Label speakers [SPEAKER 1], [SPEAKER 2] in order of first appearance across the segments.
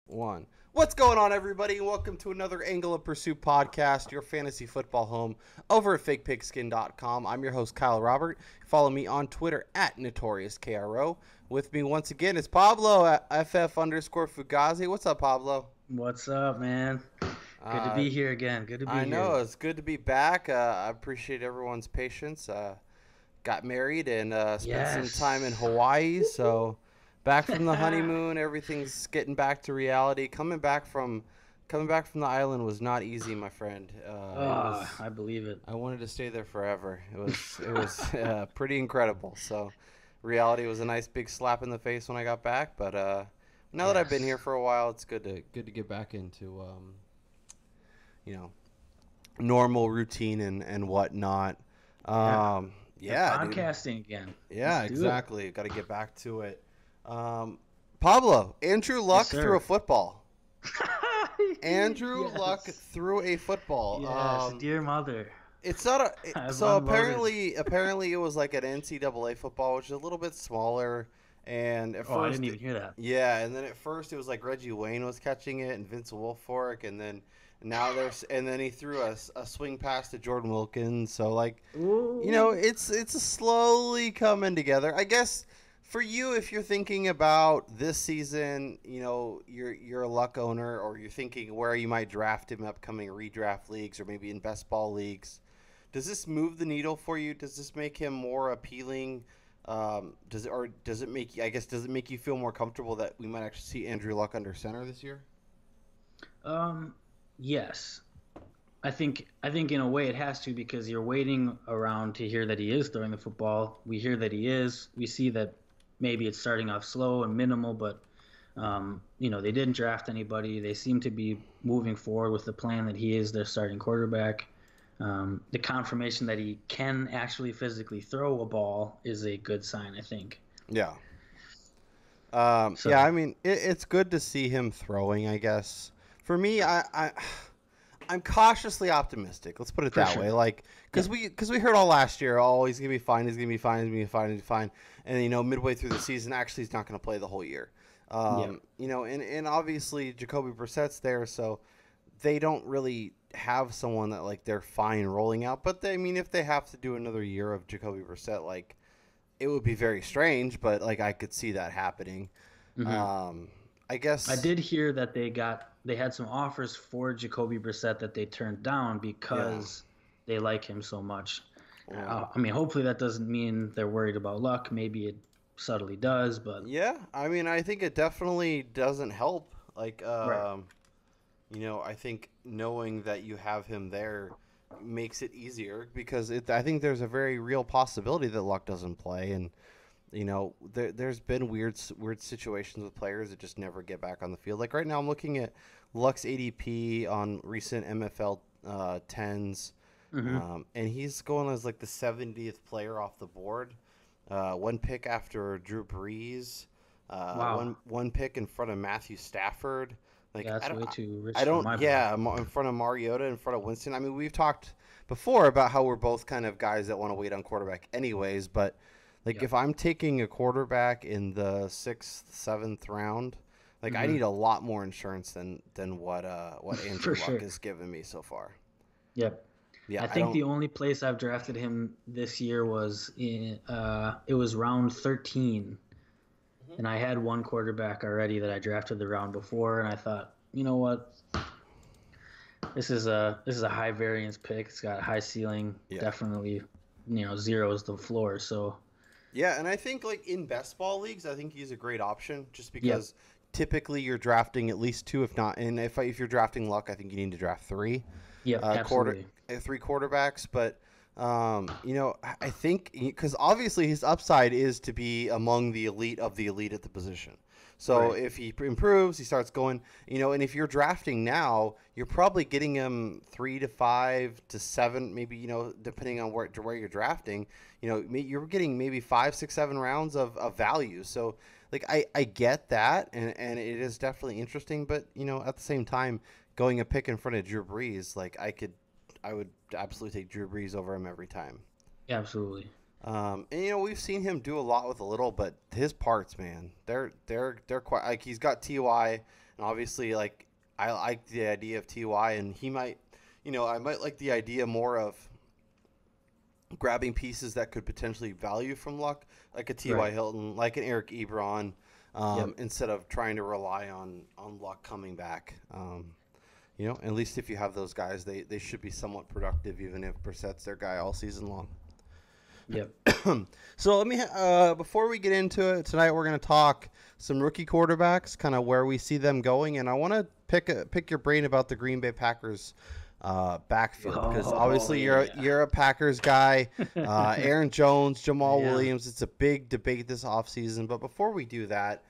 [SPEAKER 1] One. What's going on, everybody? Welcome to another Angle of Pursuit podcast, your fantasy football home over at fakepigskin.com. I'm your host, Kyle Robert. Follow me on Twitter at NotoriousKRO. With me once again is Pablo at FF_Fugazi. What's up, Pablo?
[SPEAKER 2] What's up, man? Good to be here again. Good to be
[SPEAKER 1] I know.
[SPEAKER 2] here.
[SPEAKER 1] It's good to be back. I appreciate everyone's patience. Got married and spent some time in
[SPEAKER 2] Yes.
[SPEAKER 1] Hawaii, so back from the honeymoon, everything's getting back to reality. Coming back from the island was not easy, my friend. It was.
[SPEAKER 2] I believe it.
[SPEAKER 1] I wanted to stay there forever. It was pretty incredible. So reality was a nice big slap in the face when I got back. But now that I've been here
[SPEAKER 2] Yes.
[SPEAKER 1] for a while, it's good to get back into you know normal routine and whatnot.
[SPEAKER 2] Yeah.
[SPEAKER 1] Yeah, dude.
[SPEAKER 2] Podcasting again.
[SPEAKER 1] Yeah,
[SPEAKER 2] Let's do it.
[SPEAKER 1] exactly. Got to get back to it. Pablo, Andrew Luck
[SPEAKER 2] Yes,
[SPEAKER 1] threw a
[SPEAKER 2] sir.
[SPEAKER 1] football. Andrew Luck
[SPEAKER 2] Yes.
[SPEAKER 1] threw a football.
[SPEAKER 2] Yes, dear mother.
[SPEAKER 1] It's not a.
[SPEAKER 2] I've
[SPEAKER 1] So
[SPEAKER 2] unloaded.
[SPEAKER 1] apparently it was like an NCAA football, which is a little bit smaller. And at
[SPEAKER 2] Oh, I
[SPEAKER 1] first,
[SPEAKER 2] didn't even hear that.
[SPEAKER 1] yeah, and then at first it was like Reggie Wayne was catching it and Vince Wilfork, and then and then he threw a swing pass to Jordan Wilkins. So like,
[SPEAKER 2] Ooh.
[SPEAKER 1] it's a slowly coming together. I guess for you, if you're thinking about this season, you're a Luck owner, or you're thinking where you might draft him in upcoming redraft leagues or maybe in best ball leagues. Does this move the needle for you? Does this make him more appealing? Does it make you? I guess does it make you feel more comfortable that we might actually see Andrew Luck under center this year?
[SPEAKER 2] Um, yes. I think in a way it has to because you're waiting around to hear that he is throwing the football. We hear that he is. We see that maybe it's starting off slow and minimal, but they didn't draft anybody. They seem to be moving forward with the plan that he is their starting quarterback. The confirmation that he can actually physically throw a ball is a good sign, I think.
[SPEAKER 1] Yeah. Yeah.
[SPEAKER 2] So,
[SPEAKER 1] I mean, it's good to see him throwing. I guess for me, I'm cautiously optimistic. Let's put it
[SPEAKER 2] for
[SPEAKER 1] that way.
[SPEAKER 2] sure.
[SPEAKER 1] Like,
[SPEAKER 2] Yeah.
[SPEAKER 1] because we heard all last year, oh, he's gonna be fine. He's gonna be fine. He's gonna be fine. He's fine. And midway through the season, actually, he's not gonna play the whole year.
[SPEAKER 2] Yeah.
[SPEAKER 1] And obviously Jacoby Brissett's there, so they don't really have someone that like they're fine rolling out. But I mean, if they have to do another year of Jacoby Brissett, like it would be very strange. But like I could see that happening.
[SPEAKER 2] hmm
[SPEAKER 1] Um, I
[SPEAKER 2] I
[SPEAKER 1] guess.
[SPEAKER 2] did hear that they had some offers for Jacoby Brissett that they turned down
[SPEAKER 1] Yeah.
[SPEAKER 2] because they like him so much.
[SPEAKER 1] Well,
[SPEAKER 2] I mean, hopefully that doesn't mean they're worried about Luck. Maybe it subtly does, but
[SPEAKER 1] yeah. I mean, I think it definitely doesn't help. Like,
[SPEAKER 2] right.
[SPEAKER 1] I think knowing that you have him there makes it easier because I think there's a very real possibility that Luck doesn't play, and there's been weird situations with players that just never get back on the field. Like right now, I'm looking at Luck's ADP on recent MFL tens,
[SPEAKER 2] hmm
[SPEAKER 1] and he's going as like the 70th player off the board. One pick after Drew Brees,
[SPEAKER 2] Wow.
[SPEAKER 1] one pick in front of Matthew Stafford. Like
[SPEAKER 2] Yeah,
[SPEAKER 1] I
[SPEAKER 2] that's
[SPEAKER 1] don't,
[SPEAKER 2] way too
[SPEAKER 1] I
[SPEAKER 2] rich for
[SPEAKER 1] don't,
[SPEAKER 2] my blood.
[SPEAKER 1] yeah, in front of Mariota, in front of Winston. I mean, we've talked before about how we're both kind of guys that want to wait on quarterback, anyways. But like,
[SPEAKER 2] Yeah.
[SPEAKER 1] if I'm taking a quarterback in the sixth, seventh round, like I
[SPEAKER 2] hmm
[SPEAKER 1] need a lot more insurance than what Andrew
[SPEAKER 2] For
[SPEAKER 1] Luck
[SPEAKER 2] sure.
[SPEAKER 1] has given me so far.
[SPEAKER 2] Yep.
[SPEAKER 1] Yeah,
[SPEAKER 2] I
[SPEAKER 1] I
[SPEAKER 2] think
[SPEAKER 1] don't.
[SPEAKER 2] the only place I've drafted him this year was it was round 13,
[SPEAKER 1] Mhm.
[SPEAKER 2] and I had one quarterback already that I drafted the round before, and I thought, you know what, this is a high variance pick. It's got a high ceiling.
[SPEAKER 1] Yeah.
[SPEAKER 2] Definitely, zero is the floor. So,
[SPEAKER 1] Yeah, and I think like in best ball leagues, I think he's a great option just
[SPEAKER 2] yep,
[SPEAKER 1] because typically you're drafting at least two, if not, and if you're drafting Luck, I think you need to draft three,
[SPEAKER 2] yep,
[SPEAKER 1] quarter,
[SPEAKER 2] absolutely.
[SPEAKER 1] three quarterbacks. But I think because obviously his upside is to be among the elite of the elite at the position. So
[SPEAKER 2] Right.
[SPEAKER 1] if he improves, he starts going, and if you're drafting now, you're probably getting him 3 to 5 to 7, maybe, depending on where you're drafting, you're getting maybe 5, 6, 7 rounds of value. So like I get that, and it is definitely interesting, but at the same time, going a pick in front of Drew Brees, like I would absolutely take Drew Brees over him every time.
[SPEAKER 2] Absolutely.
[SPEAKER 1] And we've seen him do a lot with a little, but his parts, man, they're quite like he's got Ty And obviously, like I like the idea of Ty, and he might, I might like the idea more of grabbing pieces that could potentially value from Luck, like a T.Y.
[SPEAKER 2] Right.
[SPEAKER 1] Hilton, like an Eric Ebron,
[SPEAKER 2] Yep.
[SPEAKER 1] instead of trying to rely on Luck coming back. At least if you have those guys, they should be somewhat productive, even if Brissett's their guy all season long.
[SPEAKER 2] Yep.
[SPEAKER 1] So let me, before we get into it tonight, we're going to talk some rookie quarterbacks, kind of where we see them going, and I want to pick your brain about the Green Bay Packers backfield, because obviously you're a Packers guy. Aaron Jones, Jamal Williams. It's a big debate this offseason. But before we do that,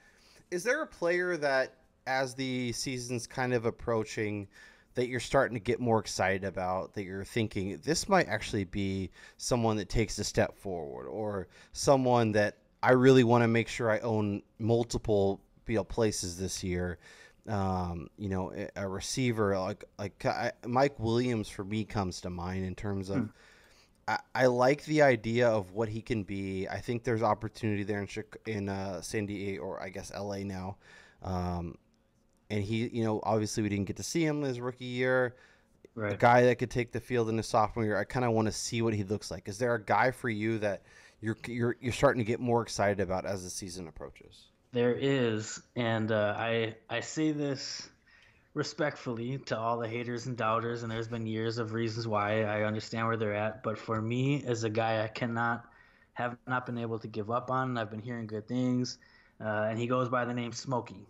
[SPEAKER 1] is there a player that, as the season's kind of approaching, that you're starting to get more excited about, that you're thinking this might actually be someone that takes a step forward, or someone that I really want to make sure I own multiple places this year? A receiver Mike Williams for me comes to mind in terms of I like the idea of what he can be. I think there's opportunity there in San Diego, or I guess LA now. And he, obviously we didn't get to see him his rookie year.
[SPEAKER 2] Right.
[SPEAKER 1] A guy that could take the field in his sophomore year. I kind of want to see what he looks like. Is there a guy for you that you're starting to get more excited about as the season approaches?
[SPEAKER 2] There is, and I say this respectfully to all the haters and doubters, and there's been years of reasons why I understand where they're at. But for me, as a guy have not been able to give up on, and I've been hearing good things, and he goes by the name Smokey.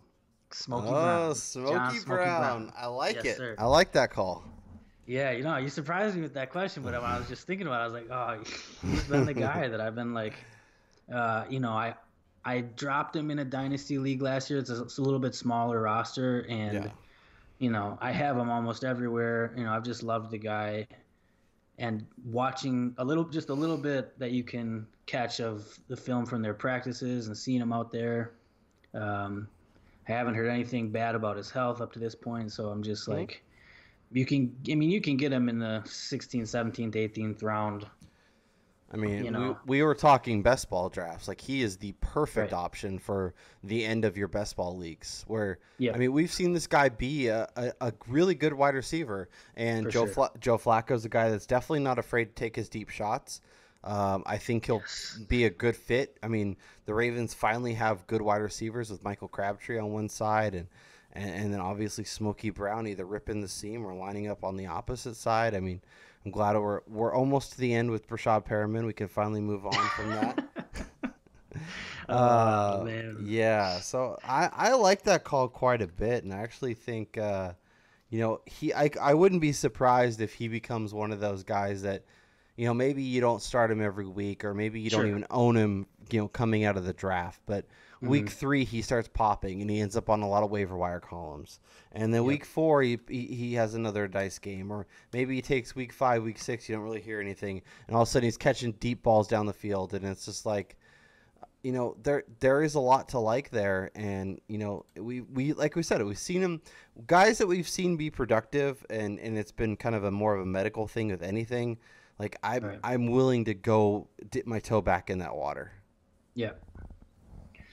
[SPEAKER 2] Brown.
[SPEAKER 1] Smokey Brown. I like it.
[SPEAKER 2] Sir.
[SPEAKER 1] I like that call.
[SPEAKER 2] Yeah, you surprised me with that question, but when I was just thinking about it, I was like, oh, he's been the guy that I've been like, I dropped him in a dynasty league last year. It's a little bit smaller roster, and I have him almost everywhere. I've just loved the guy, and watching just a little bit that you can catch of the film from their practices and seeing him out there. I haven't heard anything bad about his health up to this point, so I'm just like, you can get him in the 16th, 17th, 18th round.
[SPEAKER 1] I mean, we were talking best ball drafts. Like, he is the perfect
[SPEAKER 2] Right.
[SPEAKER 1] option for the end of your best ball leagues. Where,
[SPEAKER 2] Yeah.
[SPEAKER 1] I mean, we've seen this guy be a really good wide receiver, and
[SPEAKER 2] For
[SPEAKER 1] Joe
[SPEAKER 2] sure.
[SPEAKER 1] Joe Flacco's a guy that's definitely not afraid to take his deep shots. I think he'll be a good fit. I mean, the Ravens finally have good wide receivers with Michael Crabtree on one side, and then obviously Smokey Brown either ripping the seam or lining up on the opposite side. I mean, I'm glad we're almost to the end with Brashad Perriman. We can finally move on from that.
[SPEAKER 2] Man.
[SPEAKER 1] Yeah, so I like that call quite a bit, and I actually think I wouldn't be surprised if he becomes one of those guys that, maybe you don't start him every week, or maybe you don't even own him, coming out of the draft, but week 3 he starts popping and he ends up on a lot of waiver wire columns, and then week 4 he has another dice game, or maybe he takes week 5, week 6, you don't really hear anything, and all of a sudden he's catching deep balls down the field, and it's just like, there is a lot to like there, and we like we said, we've seen him, guys that we've seen be productive, and it's been kind of a more of a medical thing with anything. Like, I'm willing to go dip my toe back in that water.
[SPEAKER 2] Yeah.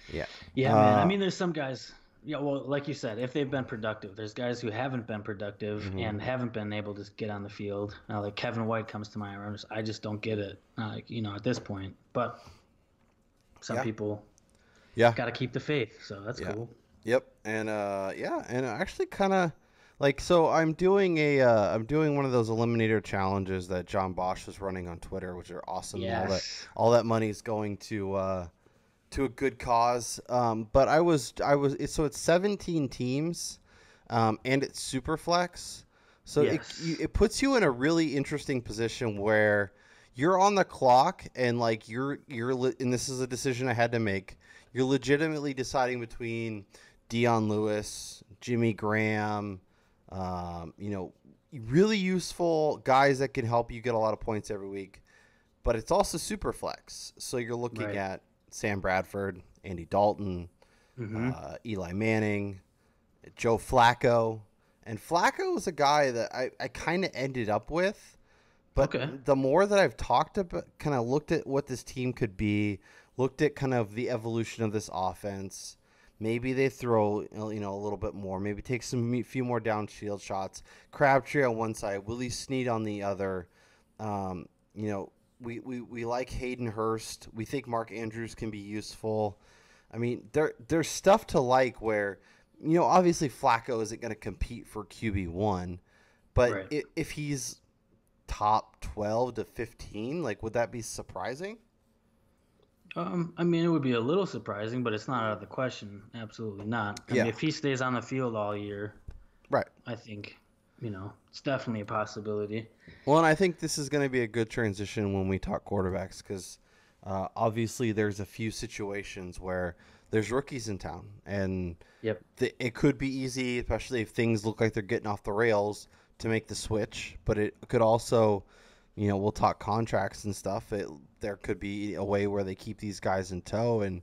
[SPEAKER 1] Yeah.
[SPEAKER 2] Yeah, man. I mean, there's some guys. Yeah, well, like you said, if they've been productive, there's guys who haven't been productive and haven't been able to get on the field. Like Kevin White comes to mind. I just don't get it. At this point, but some people, got to keep the faith. So that's cool.
[SPEAKER 1] Yep. And and actually kind of. Like, so I'm doing one of those eliminator challenges that John Bosch was running on Twitter, which are awesome.
[SPEAKER 2] Yes.
[SPEAKER 1] All that money is going to a good cause. But it's 17 teams, and it's super flex. So it puts you in a really interesting position where you're on the clock, and like and this is a decision I had to make. You're legitimately deciding between Dion Lewis, Jimmy Graham, really useful guys that can help you get a lot of points every week, but it's also super flex. So you're looking at Sam Bradford, Andy Dalton, Eli Manning, Joe Flacco, and Flacco was a guy that I kind of ended up with, but the more that I've talked about, kind of looked at what this team could be, looked at kind of the evolution of this offense, Maybe they throw a little bit more. Maybe take few more downfield shots. Crabtree on one side, Willie Snead on the other. Um, you know, we like Hayden Hurst. We think Mark Andrews can be useful. I mean, there's stuff to like where, obviously Flacco isn't going to compete for QB1, but
[SPEAKER 2] Right.
[SPEAKER 1] if he's top 12 to 15, like, would that be surprising?
[SPEAKER 2] I mean, it would be a little surprising, but it's not out of the question. Absolutely not. I mean,
[SPEAKER 1] Yeah,
[SPEAKER 2] if he stays on the field all year,
[SPEAKER 1] right.
[SPEAKER 2] I think, it's definitely a possibility.
[SPEAKER 1] Well, and I think this is going to be a good transition when we talk quarterbacks because obviously there's a few situations where there's rookies in town, and
[SPEAKER 2] Yep.
[SPEAKER 1] it could be easy, especially if things look like they're getting off the rails, to make the switch. But it could also, we'll talk contracts and stuff. There could be a way where they keep these guys in tow and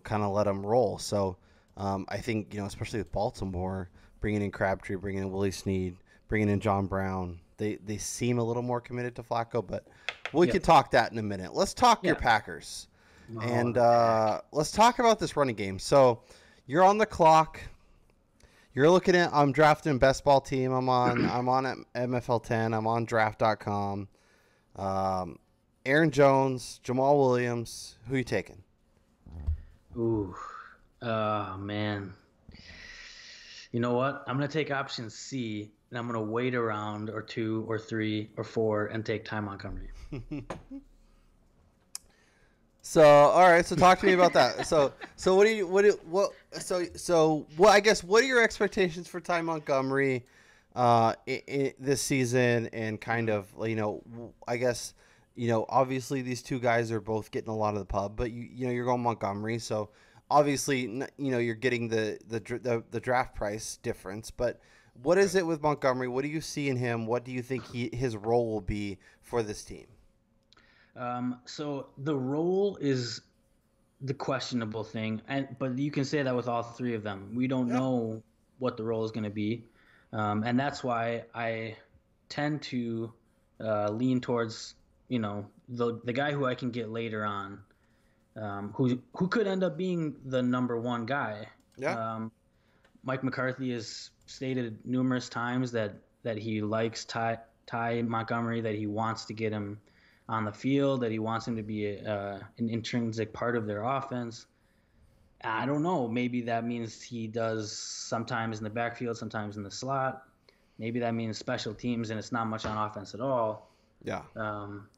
[SPEAKER 1] kind of let them roll. So I think especially with Baltimore, bringing in Crabtree, bringing in Willie Snead, bringing in John Brown, they seem a little more committed to Flacco. But we
[SPEAKER 2] Yep.
[SPEAKER 1] can talk that in a minute. Let's talk your
[SPEAKER 2] Yeah.
[SPEAKER 1] Packers,
[SPEAKER 2] Oh,
[SPEAKER 1] and
[SPEAKER 2] the Pack.
[SPEAKER 1] let's talk about this running game. So you're on the clock. You're looking at. I'm drafting best ball team. I'm on at MFL 10. I'm on draft.com. Um, Aaron Jones, Jamal Williams. Who you taking?
[SPEAKER 2] Ooh. Oh, man. You know what? I'm going to take option C, and I'm going to wait a round or two or three or four and take Ty Montgomery.
[SPEAKER 1] So, all right. So, talk to me about that. So what do you what I guess what are your expectations for Ty Montgomery, this season, and kind of I guess obviously these two guys are both getting a lot of the pub, but you're going Montgomery, so obviously you're getting the draft price difference, but what is
[SPEAKER 2] Right.
[SPEAKER 1] it with Montgomery? What do you see in him? What do you think his role will be for this team?
[SPEAKER 2] So the role is the questionable thing, but you can say that with all three of them. We don't
[SPEAKER 1] Yeah.
[SPEAKER 2] know what the role is going to be, and that's why I tend to lean towards the guy who I can get later on, who could end up being the number one guy.
[SPEAKER 1] Yeah.
[SPEAKER 2] Um, Mike McCarthy has stated numerous times that he likes Ty Montgomery, that he wants to get him on the field, that he wants him to be an intrinsic part of their offense. I don't know. Maybe that means he does sometimes in the backfield, sometimes in the slot. Maybe that means special teams, and it's not much on offense at all.
[SPEAKER 1] Yeah.
[SPEAKER 2] Um,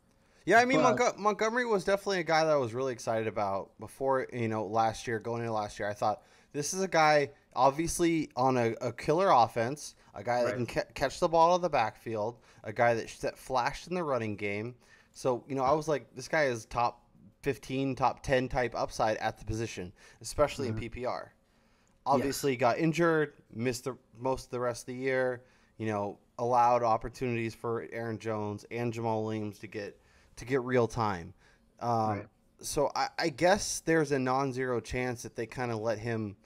[SPEAKER 1] Yeah, I mean
[SPEAKER 2] but
[SPEAKER 1] Montgomery was definitely a guy that I was really excited about before. Last year, going into last year, I thought this is a guy obviously on a killer offense, a guy that
[SPEAKER 2] right,
[SPEAKER 1] can catch the ball out of the backfield, a guy that flashed in the running game. So I was like, this guy is top 15, top 10 type upside at the position, especially in
[SPEAKER 2] hmm
[SPEAKER 1] PPR.
[SPEAKER 2] yes,
[SPEAKER 1] Obviously, he got injured, missed most of the rest of the year. Allowed opportunities for Aaron Jones and Jamal Williams to get real time. Um,
[SPEAKER 2] right,
[SPEAKER 1] so I guess there's a non-zero chance that they kind of let him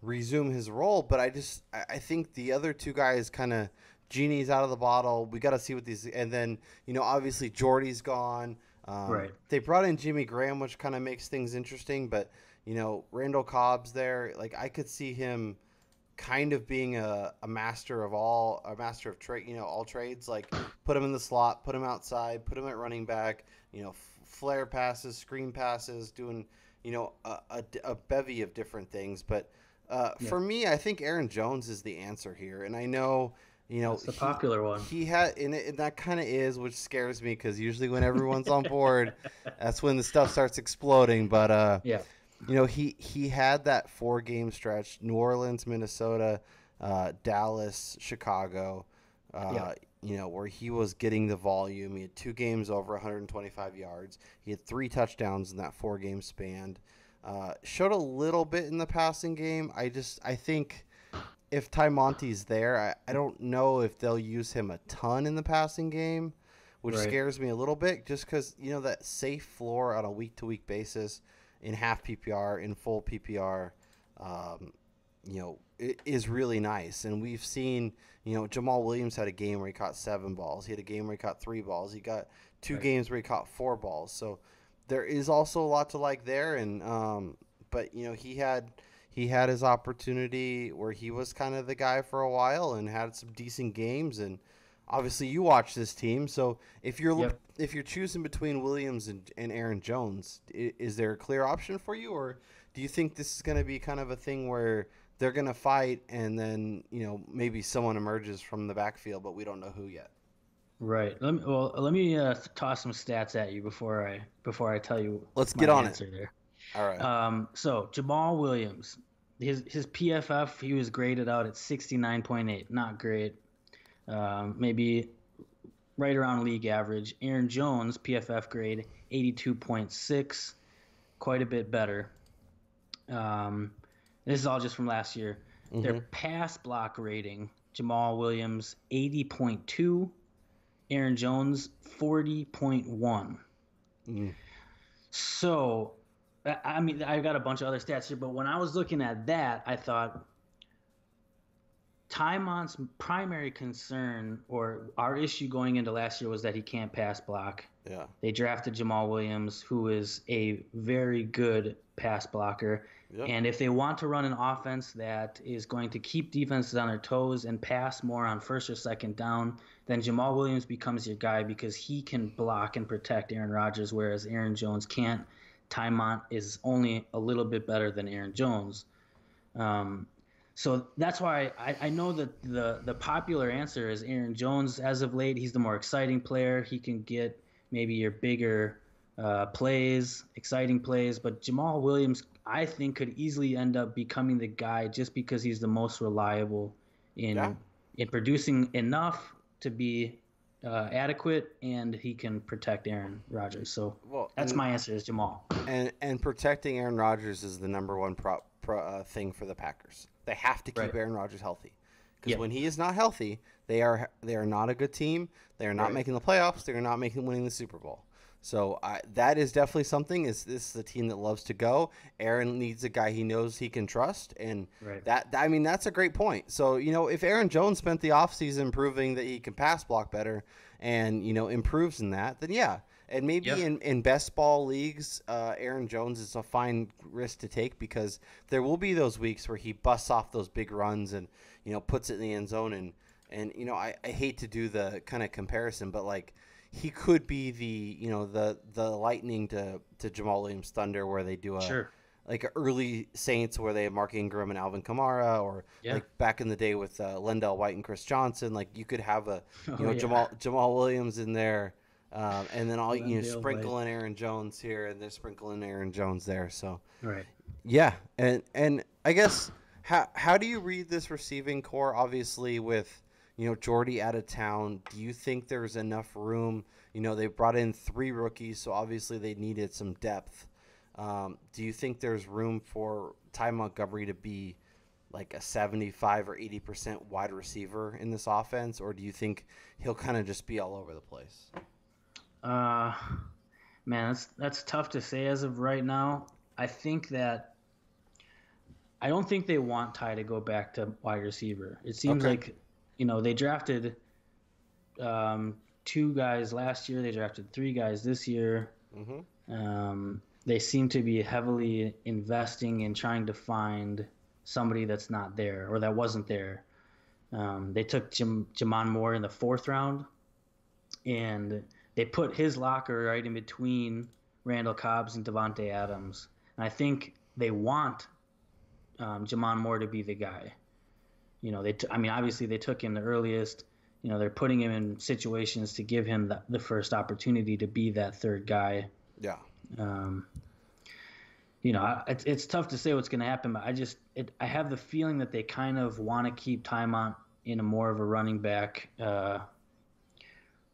[SPEAKER 1] resume his role, but I think the other two guys kind of genie's out of the bottle. We got to see what these, and then obviously Jordy's gone.
[SPEAKER 2] right.
[SPEAKER 1] They brought in Jimmy Graham, which kind of makes things interesting, but Randall Cobb's there. Like I could see him kind of being a master of a master of trade, all trades. Like put him in the slot, put him outside, put him at running back. Flare passes, screen passes, doing a bevy of different things. But
[SPEAKER 2] Yeah,
[SPEAKER 1] for me, I think Aaron Jones is the answer here, and I know.
[SPEAKER 2] that's the
[SPEAKER 1] He
[SPEAKER 2] popular one.
[SPEAKER 1] had and that kind of is, which scares me because usually when everyone's on board, that's when the stuff starts exploding. But
[SPEAKER 2] Yeah,
[SPEAKER 1] he had that 4 game stretch: New Orleans, Minnesota, Dallas, Chicago.
[SPEAKER 2] yeah,
[SPEAKER 1] Where he was getting the volume. He had 2 games over 125 yards. He had 3 touchdowns in that 4 game span. Showed a little bit in the passing game. I think if Ty Monty's there, I don't know if they'll use him a ton in the passing game, which
[SPEAKER 2] right.
[SPEAKER 1] scares me a little bit just because, that safe floor on a week to week basis in half PPR, in full PPR, it is really nice. And we've seen, Jamal Williams had a game where he caught 7 balls. He had a game where he caught 3 balls. He got two
[SPEAKER 2] Right.
[SPEAKER 1] games where he caught 4 balls. So there is also a lot to like there. And, but, he had his opportunity where he was kind of the guy for a while and had some decent games. And obviously, you watch this team, so
[SPEAKER 2] Yep.
[SPEAKER 1] if you're choosing between Williams and Aaron Jones, is there a clear option for you, or do you think this is going to be kind of a thing where they're going to fight and then maybe someone emerges from the backfield, but we don't know who yet?
[SPEAKER 2] Right. Let me toss some stats at you before I tell you
[SPEAKER 1] Let's
[SPEAKER 2] my
[SPEAKER 1] get on it.
[SPEAKER 2] answer there.
[SPEAKER 1] All right.
[SPEAKER 2] So Jamal Williams, his PFF, he was graded out at 69.8. Not great. Maybe right around league average. Aaron Jones, PFF grade 82.6, quite a bit better. This is all just from last year.
[SPEAKER 1] Mm-hmm.
[SPEAKER 2] Their pass block rating, Jamal Williams 80.2, Aaron Jones 40.1.
[SPEAKER 1] Mm.
[SPEAKER 2] So, I mean, I've got a bunch of other stats here, but when I was looking at that, I thought Tymont's primary concern or our issue going into last year was that he can't pass block.
[SPEAKER 1] Yeah.
[SPEAKER 2] They drafted Jamal Williams, who is a very good pass blocker.
[SPEAKER 1] Yep.
[SPEAKER 2] And if they want to run an offense that is going to keep defenses on their toes and pass more on first or second down, then Jamal Williams becomes your guy because he can block and protect Aaron Rodgers, whereas Aaron Jones can't. Tymont is only a little bit better than Aaron Jones. So that's why I know that the popular answer is Aaron Jones as of late. He's the more exciting player. He can get maybe your bigger plays, exciting plays. But Jamal Williams, I think, could easily end up becoming the guy just because he's the most reliable in producing enough to be adequate, and he can protect Aaron Rodgers. So that's my answer is Jamal.
[SPEAKER 1] And protecting Aaron Rodgers is the number one thing for the Packers. They have to keep Aaron Rodgers healthy, because when he is not healthy, they are not a good team. They are not making the playoffs. They are not winning the Super Bowl. So that is definitely something. This is a team that loves to go. Aaron needs a guy he knows he can trust, and that's a great point. So if Aaron Jones spent the offseason proving that he can pass block better, and improves in that, then yeah. And maybe in best ball leagues, Aaron Jones is a fine risk to take, because there will be those weeks where he busts off those big runs and puts it in the end zone. And I hate to do the kind of comparison, but like he could be the lightning to Jamal Williams' thunder, where they do like an early Saints where they have Mark Ingram and Alvin Kamara, or like back in the day with Lendell White and Chris Johnson. Like you could have Jamal Williams in there. And then I'll sprinkle in Aaron Jones here, and then sprinkle in Aaron Jones there. So yeah, and I guess how do you read this receiving core? Obviously, with Jordy out of town, do you think there's enough room? They brought in 3 rookies, so obviously they needed some depth. Do you think there's room for Ty Montgomery to be like a 75 or 80% wide receiver in this offense, or do you think he'll kind of just be all over the place?
[SPEAKER 2] Man, that's tough to say as of right now. I don't think they want Ty to go back to wide receiver. It seems like, they drafted 2 guys last year. They drafted 3 guys this year. Mm-hmm. They seem to be heavily investing in trying to find somebody that's not there or that wasn't there. They took Jamon Moore in the 4th round, and they put his locker right in between Randall Cobbs and Devontae Adams. And I think they want Jamon Moore to be the guy. Obviously they took him the earliest. They're putting him in situations to give him the first opportunity to be that third guy.
[SPEAKER 1] Yeah.
[SPEAKER 2] It's tough to say what's going to happen, but I have the feeling that they kind of want to keep Tymont in a more of a running back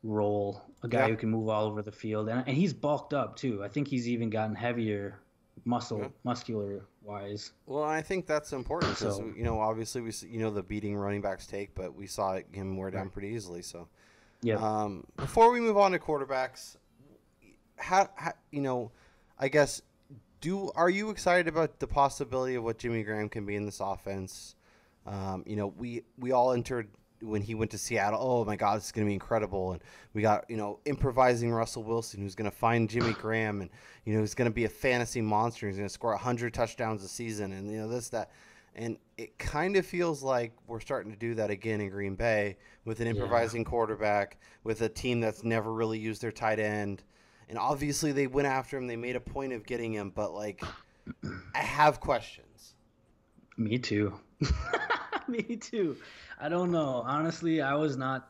[SPEAKER 2] role, a guy who can move all over the field, and he's bulked up too. I think he's even gotten heavier, muscular wise.
[SPEAKER 1] Well, I think that's important because obviously we the beating running backs take, but we saw him wear down pretty easily. So yeah. Before we move on to quarterbacks, how I guess are you excited about the possibility of what Jimmy Graham can be in this offense? We all entered when he went to Seattle. Oh my God, this is going to be incredible. And we got, improvising Russell Wilson, who's going to find Jimmy Graham, and he's going to be a fantasy monster. He's going to score 100 touchdowns a season, and this that. And it kind of feels like we're starting to do that again in Green Bay with an improvising quarterback, with a team that's never really used their tight end. And obviously they went after him. They made a point of getting him, but like, I have questions.
[SPEAKER 2] Me too. Me too. I don't know. Honestly, I was not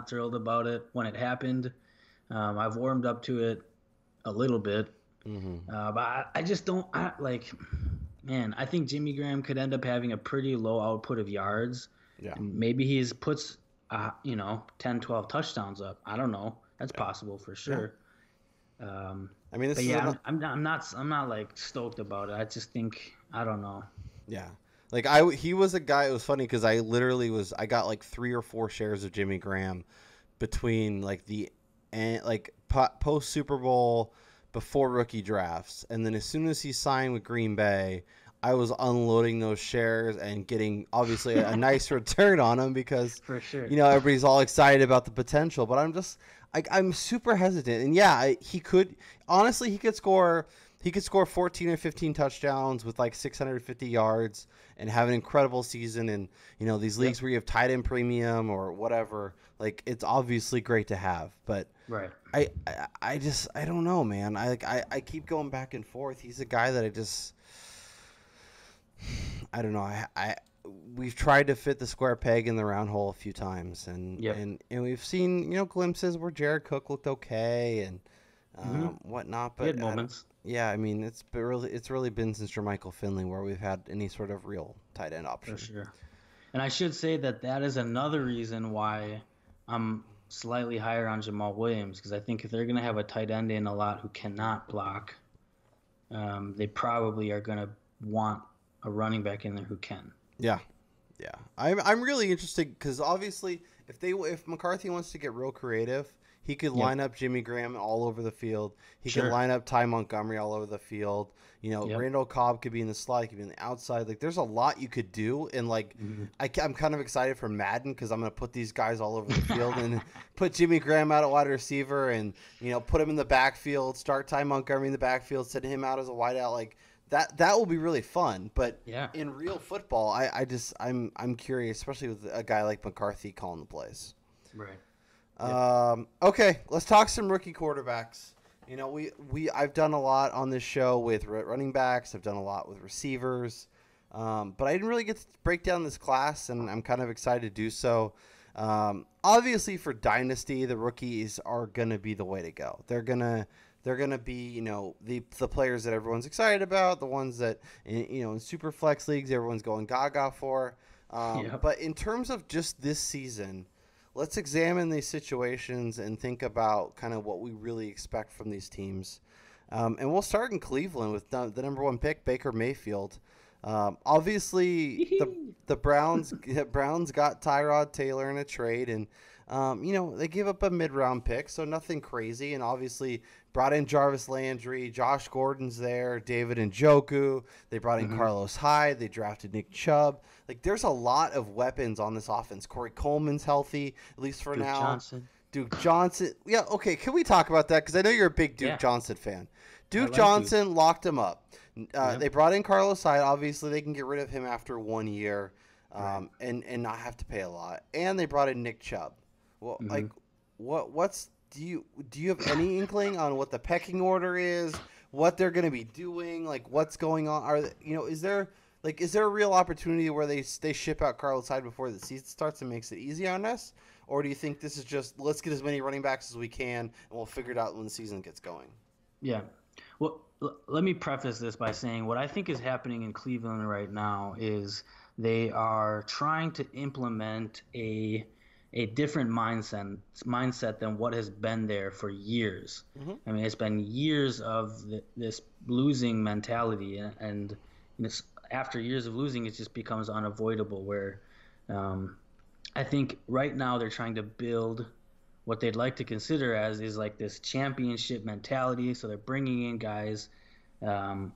[SPEAKER 2] thrilled about it when it happened. I've warmed up to it a little bit, but I just don't. Man, I think Jimmy Graham could end up having a pretty low output of yards.
[SPEAKER 1] Yeah.
[SPEAKER 2] Maybe he puts 10, 12 touchdowns up. I don't know. That's possible for sure.
[SPEAKER 1] Yeah. I mean,
[SPEAKER 2] I'm not like stoked about it. I just think, I don't know.
[SPEAKER 1] Yeah. Like he was a guy. It was funny because I got like 3 or 4 shares of Jimmy Graham between like post Super Bowl, before rookie drafts, and then as soon as he signed with Green Bay, I was unloading those shares and getting obviously a nice return on them because
[SPEAKER 2] for sure,
[SPEAKER 1] everybody's all excited about the potential. But I'm super hesitant. And he could score 14 or 15 touchdowns with like 650 yards and have an incredible season. And these leagues where you have tight end premium or whatever, like it's obviously great to have, but
[SPEAKER 2] right.
[SPEAKER 1] I don't know, man. I keep going back and forth. He's a guy that I don't know. We've tried to fit the square peg in the round hole a few times, and we've seen glimpses where Jared Cook looked okay and whatnot, but
[SPEAKER 2] good moments.
[SPEAKER 1] Yeah, I mean it's really been since Jermichael Finley where we've had any sort of real tight end option.
[SPEAKER 2] For sure. And I should say that is another reason why I'm slightly higher on Jamal Williams, because I think if they're going to have a tight end in a lot who cannot block, they probably are going to want a running back in there who can.
[SPEAKER 1] Yeah. I'm really interested because obviously if McCarthy wants to get real creative, he could line up Jimmy Graham all over the field. He could line up Ty Montgomery all over the field. Randall Cobb could be in the slot. He could be in the outside. Like, there's a lot you could do. And, like, I'm kind of excited for Madden because I'm going to put these guys all over the field and put Jimmy Graham out at wide receiver and, put him in the backfield, start Ty Montgomery in the backfield, send him out as a wideout. Like, that will be really fun. But in real football, I'm curious, especially with a guy like McCarthy calling the plays.
[SPEAKER 2] Right.
[SPEAKER 1] Okay, let's talk some rookie quarterbacks. I've done a lot on this show with running backs. I've done a lot with receivers, but I didn't really get to break down this class, and I'm kind of excited to do so. Obviously, for Dynasty, the rookies are gonna be the way to go. They're gonna be the players that everyone's excited about, the ones that in super flex leagues everyone's going gaga for. But in terms of just this season, let's examine these situations and think about kind of what we really expect from these teams. And we'll start in Cleveland with the number 1 pick, Baker Mayfield. Obviously, the Browns got Tyrod Taylor in a trade, and they gave up a mid-round pick, so nothing crazy. And obviously brought in Jarvis Landry, Josh Gordon's there, David Njoku. They brought in Carlos Hyde. They drafted Nick Chubb. Like, there's a lot of weapons on this offense. Corey Coleman's healthy, at least for now. Duke Johnson. Yeah, okay. Can we talk about that? Because I know you're a big Duke Johnson fan. Duke Johnson locked him up. They brought in Carlos Hyde. Obviously, they can get rid of him after 1 year and not have to pay a lot. And they brought in Nick Chubb. Well, like, do you have any inkling on what the pecking order is? What they're going to be doing? Like, what's going on? Is there a real opportunity where they ship out Carlos Hyde before the season starts and makes it easy on us? Or do you think this is just, let's get as many running backs as we can and we'll figure it out when the season gets going?
[SPEAKER 2] Yeah. Well, let me preface this by saying what I think is happening in Cleveland right now is they are trying to implement a different mindset than what has been there for years. I mean, it's been years of this losing mentality, and after years of losing, it just becomes unavoidable. Where I think right now they're trying to build what they'd like to consider as is like this championship mentality. So they're bringing in guys, not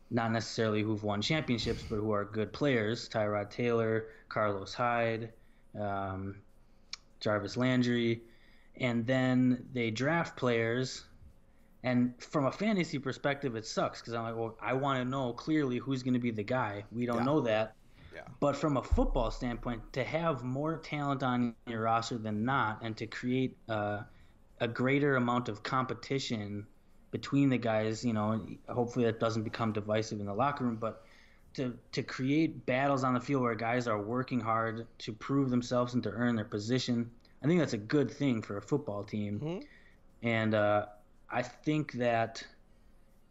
[SPEAKER 2] necessarily who've won championships, but who are good players. Tyrod Taylor, Carlos Hyde, um, Jarvis Landry, and then they draft players. And from a fantasy perspective, it sucks because I'm like, well, I want to know clearly who's going to be the guy. We don't
[SPEAKER 1] Yeah.
[SPEAKER 2] know that.
[SPEAKER 1] Yeah.
[SPEAKER 2] But from a football standpoint, to have more talent on your roster than not, and to create a greater amount of competition between the guys, hopefully that doesn't become divisive in the locker room, but to create battles on the field where guys are working hard to prove themselves and to earn their position, I think that's a good thing for a football team.
[SPEAKER 1] Hmm.
[SPEAKER 2] And I think that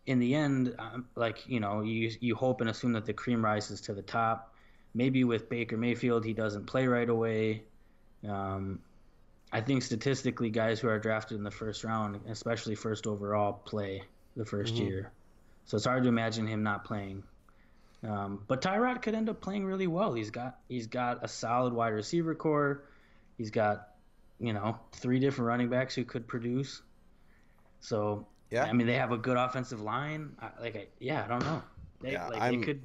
[SPEAKER 2] in the end, you hope and assume that the cream rises to the top. Maybe with Baker Mayfield, he doesn't play right away. Um, I think statistically, guys who are drafted in the first round, especially first overall, play the first
[SPEAKER 1] Hmm.
[SPEAKER 2] year. So it's hard to imagine him not playing. But Tyrod could end up playing really well. He's got a solid wide receiver core. He's got three different running backs who could produce. So
[SPEAKER 1] Yeah.
[SPEAKER 2] I mean, they have a good offensive line. I don't know.
[SPEAKER 1] Yeah.
[SPEAKER 2] They could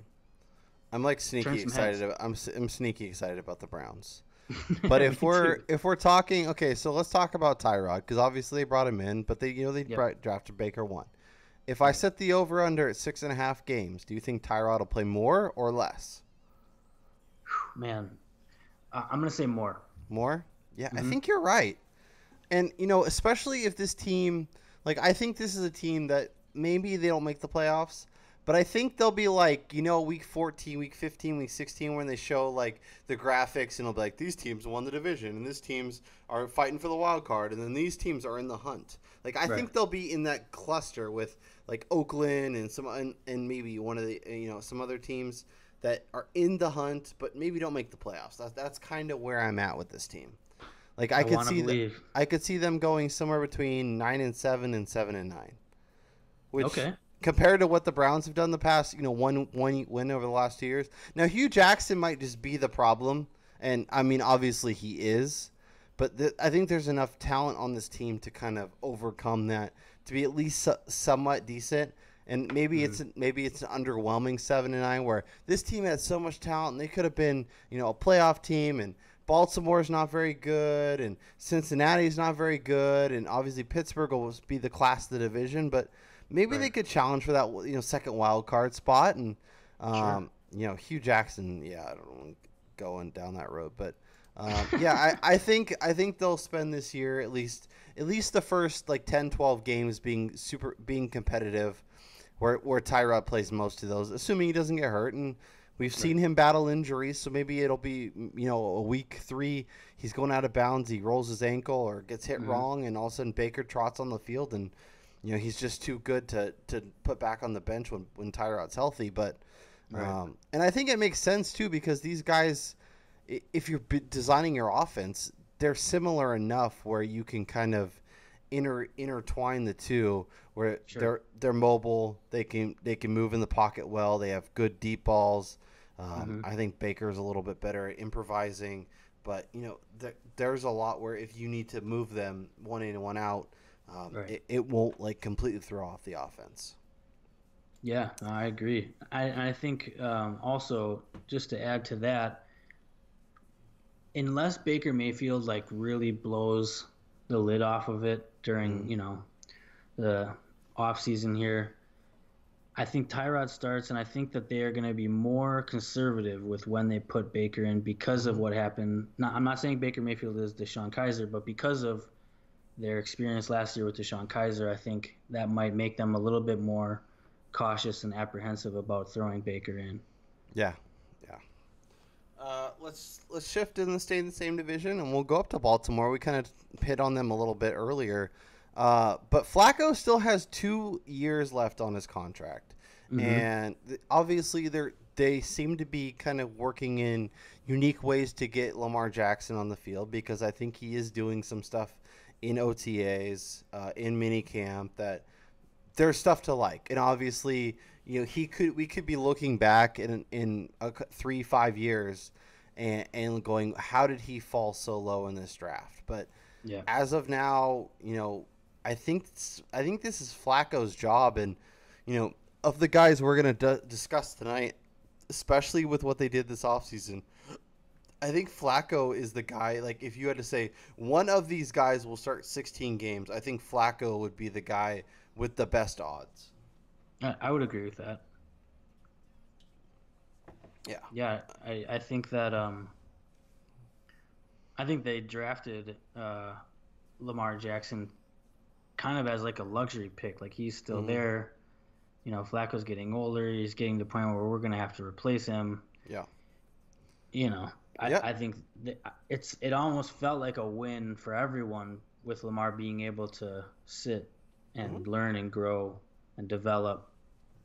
[SPEAKER 1] I'm like
[SPEAKER 2] turn
[SPEAKER 1] sneaky
[SPEAKER 2] some heads.
[SPEAKER 1] excited. I'm sneaky excited about the Browns. But if
[SPEAKER 2] Me
[SPEAKER 1] we're
[SPEAKER 2] too.
[SPEAKER 1] if we're talking, okay, so let's talk about Tyrod because obviously they brought him in, but they
[SPEAKER 2] Yep.
[SPEAKER 1] drafted Baker one. If I
[SPEAKER 2] Right.
[SPEAKER 1] set the over under at 6.5 games, do you think Tyrod will play more or less?
[SPEAKER 2] Man, I'm gonna say more.
[SPEAKER 1] More? Yeah, I
[SPEAKER 2] Hmm.
[SPEAKER 1] think you're right. And especially if this team, like, I think this is a team that maybe they don't make the playoffs, but I think they'll be like, week 14, week 15, week 16, when they show like the graphics, and it'll be like these teams won the division, and these teams are fighting for the wild card, and then these teams are in the hunt. Like, I
[SPEAKER 2] Right.
[SPEAKER 1] think they'll be in that cluster with like Oakland and and maybe one of the some other teams that are in the hunt, but maybe don't make the playoffs. That's kind of where I'm at with this team. Like
[SPEAKER 2] I want to believe.
[SPEAKER 1] I could see them going somewhere between 9-7 and 7-9, which
[SPEAKER 2] Okay.
[SPEAKER 1] compared to what the Browns have done the past, one win over the last 2 years. Now Hugh Jackson might just be the problem, and I mean obviously he is, but I think there's enough talent on this team to kind of overcome that to be at least somewhat decent. And
[SPEAKER 2] Hmm.
[SPEAKER 1] maybe it's an underwhelming 7-9 where this team had so much talent and they could have been a playoff team, and Baltimore's not very good, and Cincinnati's not very good, and obviously Pittsburgh will be the class of the division, but maybe they
[SPEAKER 2] Right.
[SPEAKER 1] could challenge for that second wild card spot. And
[SPEAKER 2] Sure.
[SPEAKER 1] Hugh Jackson, yeah, I don't want going down that road, but yeah, I think they'll spend this year at least the first like 10-12 games being competitive, where Tyrod plays most of those, assuming he doesn't get hurt. And we've
[SPEAKER 2] Right.
[SPEAKER 1] seen him battle injuries, so maybe it'll be a week 3, he's going out of bounds, he rolls his ankle or gets hit
[SPEAKER 2] Hmm.
[SPEAKER 1] wrong, and all of a sudden Baker trots on the field, and he's just too good to put back on the bench when Tyrod's healthy. But
[SPEAKER 2] Right.
[SPEAKER 1] and I think it makes sense too because these guys, if you're designing your offense, they're similar enough where you can kind of intertwine the two, where
[SPEAKER 2] Sure.
[SPEAKER 1] they're mobile, they can move in the pocket well, they have good deep balls.
[SPEAKER 2] Hmm.
[SPEAKER 1] I think Baker's a little bit better at improvising, but there's a lot where if you need to move them one in and one out,
[SPEAKER 2] Right.
[SPEAKER 1] it won't like completely throw off the offense.
[SPEAKER 2] Yeah, no, I agree. I think also just to add to that, unless Baker Mayfield like really blows the lid off of it during
[SPEAKER 1] Mm.
[SPEAKER 2] the off season here, I think Tyrod starts, and I think that they are going to be more conservative with when they put Baker in because of
[SPEAKER 1] Hmm.
[SPEAKER 2] what happened. Now, I'm not saying Baker Mayfield is Deshaun Kaiser, but because of their experience last year with Deshaun Kaiser, I think that might make them a little bit more cautious and apprehensive about throwing Baker in.
[SPEAKER 1] Yeah, yeah. Let's shift and stay in the same division, and we'll go up to Baltimore. We kind of hit on them a little bit earlier, but Flacco still has 2 years left on his contract,
[SPEAKER 2] Hmm.
[SPEAKER 1] and obviously they seem to be kind of working in unique ways to get Lamar Jackson on the field, because I think he is doing some stuff in OTAs, in minicamp, that there's stuff to like. And obviously, we could be looking back in 3-5 years, and going, how did he fall so low in this draft? But
[SPEAKER 2] Yeah.
[SPEAKER 1] as of now, I think this is Flacco's job. And of the guys we're going to discuss tonight, especially with what they did this offseason, I think Flacco is the guy. Like, if you had to say one of these guys will start 16 games, I think Flacco would be the guy with the best odds.
[SPEAKER 2] I would agree with that.
[SPEAKER 1] Yeah.
[SPEAKER 2] Yeah, I think that I think they drafted Lamar Jackson kind of as like a luxury pick. Like he's still
[SPEAKER 1] Mhm.
[SPEAKER 2] there. You know, Flacco's getting older. He's getting to the point where we're gonna have to replace him.
[SPEAKER 1] Yeah.
[SPEAKER 2] You know,
[SPEAKER 1] Yeah.
[SPEAKER 2] I think it almost felt like a win for everyone with Lamar being able to sit and
[SPEAKER 1] Mhm.
[SPEAKER 2] learn and grow and develop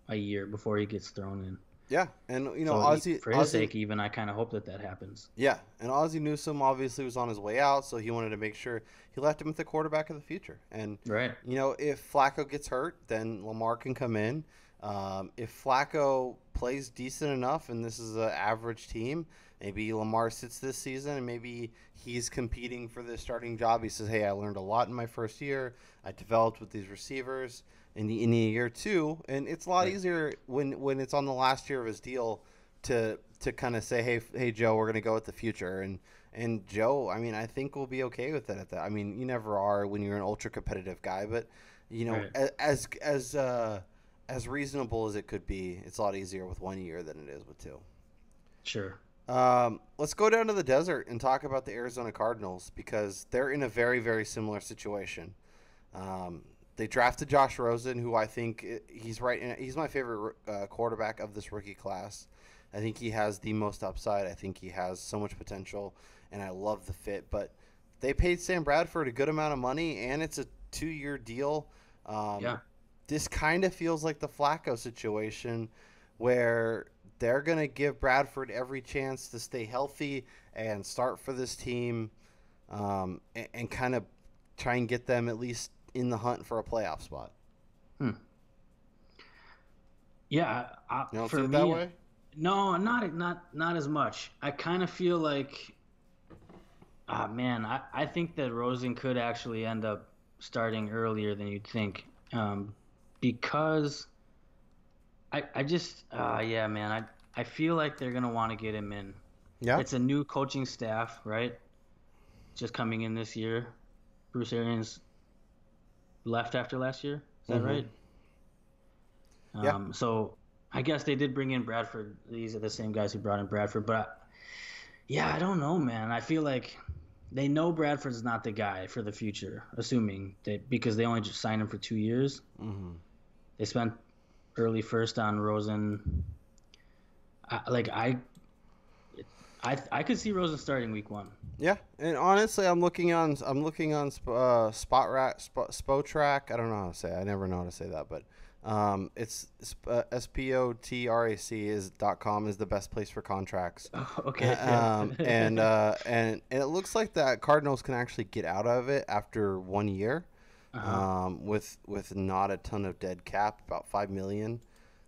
[SPEAKER 2] a year before he gets thrown in.
[SPEAKER 1] Yeah. And
[SPEAKER 2] So
[SPEAKER 1] Ozzy,
[SPEAKER 2] for his sake, even I kind of hope that happens.
[SPEAKER 1] Yeah, and Ozzie Newsome obviously was on his way out, so he wanted to make sure he left him with the quarterback of the future. And
[SPEAKER 2] Right.
[SPEAKER 1] if Flacco gets hurt, then Lamar can come in. If Flacco plays decent enough, and this is an average team, maybe Lamar sits this season, and maybe he's competing for the starting job. He says, "Hey, I learned a lot in my first year. I developed with these receivers in the year two, and it's a lot
[SPEAKER 2] Right.
[SPEAKER 1] easier when it's on the last year of his deal to kind of say, hey Joe, we're gonna go with the future." And Joe, I mean, I think will be okay with it at that. I mean, you never are when you're an ultra competitive guy, but
[SPEAKER 2] Right.
[SPEAKER 1] as reasonable as it could be, it's a lot easier with 1 year than it is with two.
[SPEAKER 2] Sure.
[SPEAKER 1] Let's go down to the desert and talk about the Arizona Cardinals because they're in a very, very similar situation. They drafted Josh Rosen, who I think he's right. He's my favorite quarterback of this rookie class. I think he has the most upside. I think he has so much potential, and I love the fit. But they paid Sam Bradford a good amount of money, and it's a 2-year deal.
[SPEAKER 2] Yeah.
[SPEAKER 1] This kind of feels like the Flacco situation where they're going to give Bradford every chance to stay healthy and start for this team and kind of try and get them at least in the hunt for a playoff spot.
[SPEAKER 2] Hmm. Yeah.
[SPEAKER 1] You don't
[SPEAKER 2] For
[SPEAKER 1] see it
[SPEAKER 2] me,
[SPEAKER 1] that way?
[SPEAKER 2] no, not as much. I kind of feel like, man, I think that Rosen could actually end up starting earlier than you'd think, because I just, yeah, man, I feel like they're gonna want to get him in.
[SPEAKER 1] Yeah.
[SPEAKER 2] It's a new coaching staff, right? Just coming in this year. Bruce Arians left after last year. Is that
[SPEAKER 1] Mhm.
[SPEAKER 2] right?
[SPEAKER 1] Yeah.
[SPEAKER 2] So I guess they did bring in Bradford. These are the same guys who brought in Bradford, but yeah, I don't know, man. I feel like they know Bradford's not the guy for the future, assuming that because they only just signed him for 2 years.
[SPEAKER 1] Mm-hmm.
[SPEAKER 2] They spent early first on Rosen. I could see Rosen starting week 1.
[SPEAKER 1] Yeah, and honestly, I'm looking on Spotrac. I don't know how to say it. I never know how to say that, but it's SPOTRAC is .com is the best place for contracts.
[SPEAKER 2] Okay. Yeah.
[SPEAKER 1] And it looks like that Cardinals can actually get out of it after 1 year,
[SPEAKER 2] Uh-huh.
[SPEAKER 1] with not a ton of dead cap, about 5 million.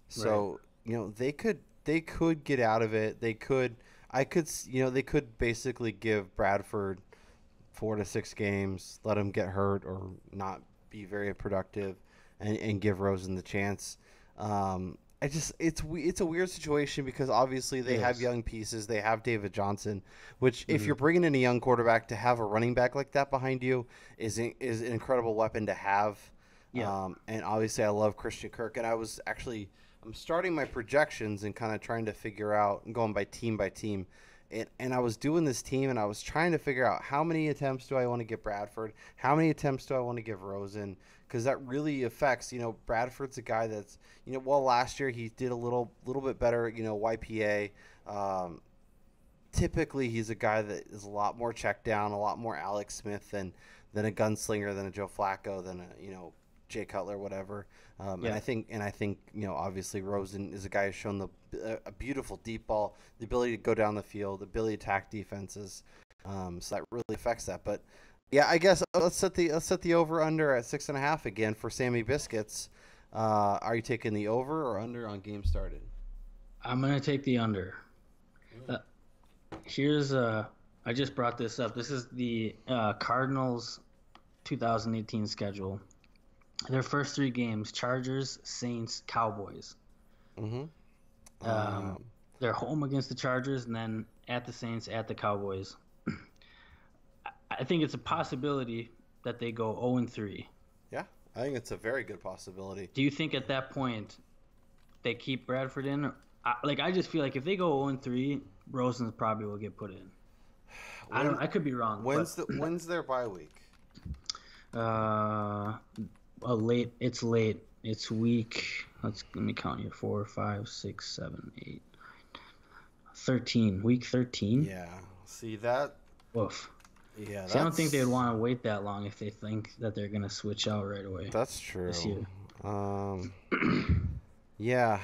[SPEAKER 1] So they could get out of it. They could basically give Bradford 4 to 6 games, let him get hurt or not be very productive, and give Rosen the chance. It's a weird situation because obviously they have
[SPEAKER 2] Yes.
[SPEAKER 1] young pieces. They have David Johnson, which if
[SPEAKER 2] Mhm.
[SPEAKER 1] you're bringing in a young quarterback to have a running back like that behind you is an incredible weapon to have.
[SPEAKER 2] Yeah.
[SPEAKER 1] And obviously I love Christian Kirk, and I'm starting my projections and kind of trying to figure out and going by team. And I was doing this team and I was trying to figure out how many attempts do I want to give Bradford? How many attempts do I want to give Rosen? Because that really affects, Bradford's a guy that's, last year he did a little bit better, YPA. Typically he's a guy that is a lot more checked down, a lot more Alex Smith than a gunslinger, than a Joe Flacco, than Jay Cutler, whatever. And
[SPEAKER 2] Yeah.
[SPEAKER 1] I think obviously Rosen is a guy who's shown a beautiful deep ball, the ability to go down the field, the ability to attack defenses. So that really affects that. But yeah, I guess let's set the over under at 6.5 again for Sammy Biscuits. Are you taking the over or under on game started?
[SPEAKER 2] I'm gonna take the under. Here's I just brought this up. This is the Cardinals 2018 schedule. Their first 3 games: Chargers, Saints, Cowboys.
[SPEAKER 1] Mm-hmm.
[SPEAKER 2] They're home against the Chargers and then at the Saints, at the Cowboys. I think it's a possibility that they go 0-3.
[SPEAKER 1] Yeah, I think it's a very good possibility.
[SPEAKER 2] Do you think at that point they keep Bradford in? I just feel like if they go 0-3, Rosen probably will get put in. I could be wrong.
[SPEAKER 1] When's their bye week?
[SPEAKER 2] Late. It's late. It's week. Let me count here. 4, 5, 6, 7, 8, 13. Week 13.
[SPEAKER 1] Yeah. See that?
[SPEAKER 2] Woof.
[SPEAKER 1] Yeah.
[SPEAKER 2] See, I don't think they'd want to wait that long if they think that they're gonna switch out right away.
[SPEAKER 1] That's true.
[SPEAKER 2] This year.
[SPEAKER 1] Yeah.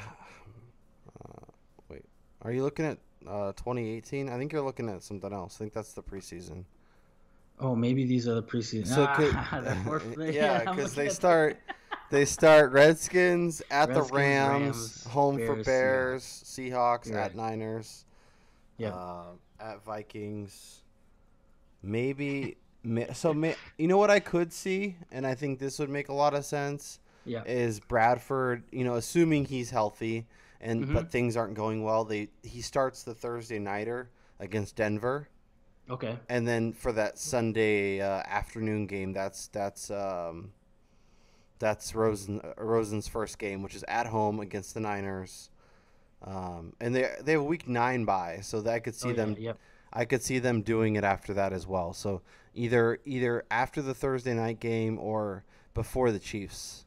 [SPEAKER 1] Wait. Are you looking at 2018? I think you're looking at something else. I think that's the preseason.
[SPEAKER 2] Oh, maybe these are the preseason.
[SPEAKER 1] So because they start Redskins at the Rams, home for Bears, Seahawks at Niners, at Vikings. Maybe you know what I could see, and I think this would make a lot of sense.
[SPEAKER 2] Yeah.
[SPEAKER 1] Is Bradford, assuming he's healthy and but things aren't going well, he starts the Thursday nighter against Denver.
[SPEAKER 2] Okay.
[SPEAKER 1] And then for that Sunday afternoon game, that's Rosen's first game, which is at home against the Niners. And they have a week 9 bye, so that I could see them.
[SPEAKER 2] Yep.
[SPEAKER 1] I could see them doing it after that as well. So either after the Thursday night game or before the Chiefs.